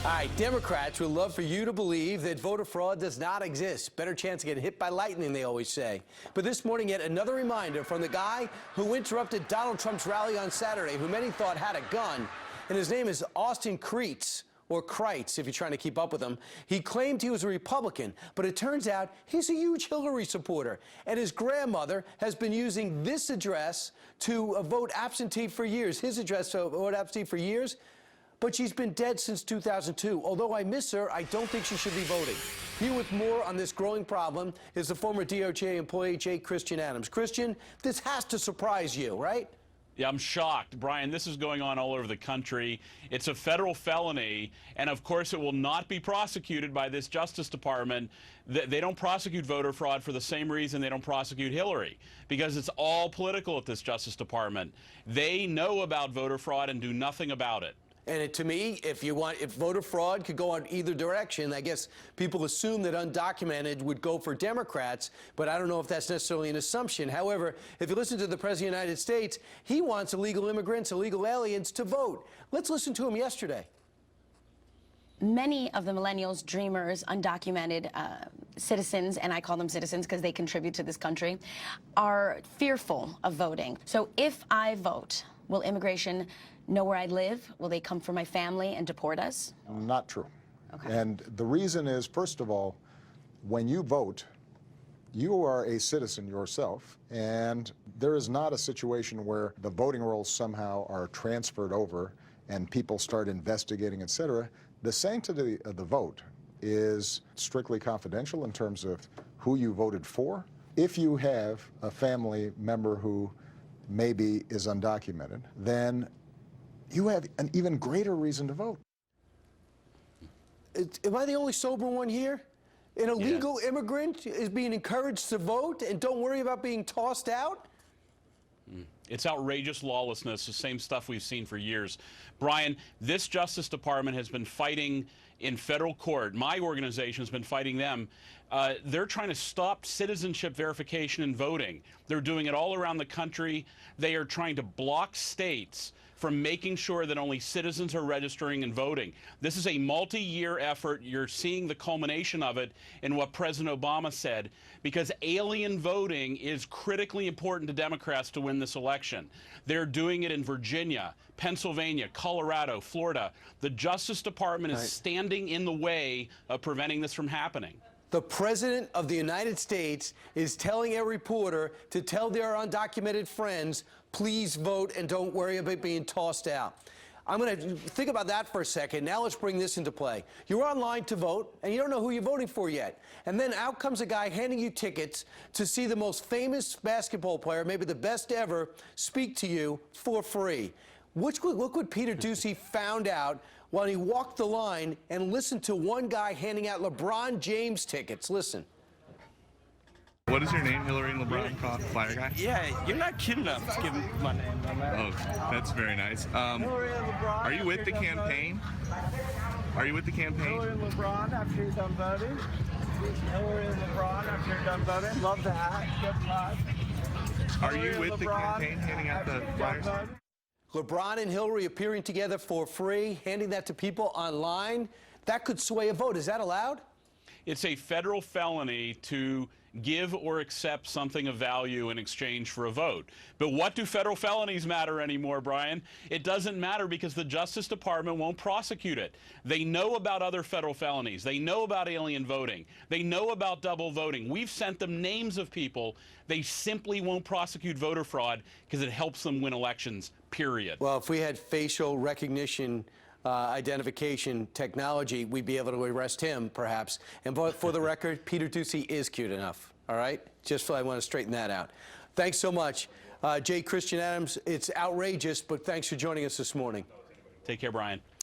All right, Democrats would love for you to believe that voter fraud does not exist. Better chance of getting hit by lightning, they always say. But this morning, yet another reminder from the guy who interrupted Donald Trump's rally on Saturday, who many thought had a gun, and his name is Austin Kreitz, or Kreitz, if you're trying to keep up with him. He claimed he was a Republican, but it turns out he's a huge Hillary supporter. And his grandmother has been using this address to vote absentee for years, his address to vote absentee for years. But she's been dead since 2002. Although I miss her, I don't think she should be voting. Here with more on this growing problem is the former DOJ employee, J. Christian Adams. Christian, this has to surprise you, right? Yeah, I'm shocked. Brian, this is going on all over the country. It's a federal felony, and of course it will not be prosecuted by this Justice Department. They don't prosecute voter fraud for the same reason they don't prosecute Hillary, because it's all political at this Justice Department. They know about voter fraud and do nothing about it. And to me, if voter fraud could go on either direction, I guess people assume that undocumented would go for Democrats, but I don't know if that's necessarily an assumption. However, if you listen to the President of the United States, he wants illegal immigrants, illegal aliens to vote. Let's listen to him yesterday. Many of the millennials, dreamers, undocumented citizens, and I call them citizens because they contribute to this country, are fearful of voting. So if I vote, will immigration know where I live? Will they come for my family and deport us? Not true. Okay. And the reason is, first of all, when you vote, you are a citizen yourself, and there is not a situation where the voting rolls somehow are transferred over and people start investigating, etc. The sanctity of the vote is strictly confidential in terms of who you voted for. If you have a family member who maybe is undocumented, then you have an even greater reason to vote. Am I the only sober one here? An illegal immigrant is being encouraged to vote and don't worry about being tossed out? It's outrageous lawlessness, the same stuff we've seen for years. Brian, this Justice Department has been fighting in federal court. My organization has been fighting them. They're trying to stop citizenship verification and voting. They're doing it all around the country. They are trying to block states from making sure that only citizens are registering and voting. This is a multi-year effort. You're seeing the culmination of it in what President Obama said, because alien voting is critically important to Democrats to win this election. They're doing it in Virginia, Pennsylvania, Colorado, Florida. The Justice Department is standing in the way of preventing this from happening. The President of the United States is telling a reporter to tell their undocumented friends, please vote and don't worry about being tossed out. I'm going to think about that for a second. Now let's bring this into play. You're online to vote, and you don't know who you're voting for yet. And then out comes a guy handing you tickets to see the most famous basketball player, maybe the best ever, speak to you for free. Look what Peter Doocy found out while he walked the line and listened to one guy handing out LeBron James tickets. Listen. What is your name, Hillary and LeBron, flyer guy? Yeah, you're not kid enough to give my name on that. Oh, that's very nice. Hillary and LeBron. Are you with the campaign? Are you with the campaign? Hillary and LeBron after you're done voting. Hillary and LeBron after you're done voting. Love the hat. Good luck. Are you with the campaign handing out the flyers? LeBron and Hillary appearing together for free, handing that to people online. That could sway a vote. Is that allowed? It's a federal felony to give or accept something of value in exchange for a vote. But what do federal felonies matter anymore, Brian? It doesn't matter because the Justice Department won't prosecute it. They know about other federal felonies. They know about alien voting. They know about double voting. We've sent them names of people. They simply won't prosecute voter fraud because it helps them win elections, period. Well, if we had facial recognition identification technology, we'd be able to arrest him, perhaps. And for the record, Peter Doocy is cute enough, all right? Just I want to straighten that out. Thanks so much. J. Christian Adams, it's outrageous, but thanks for joining us this morning. Take care, Brian.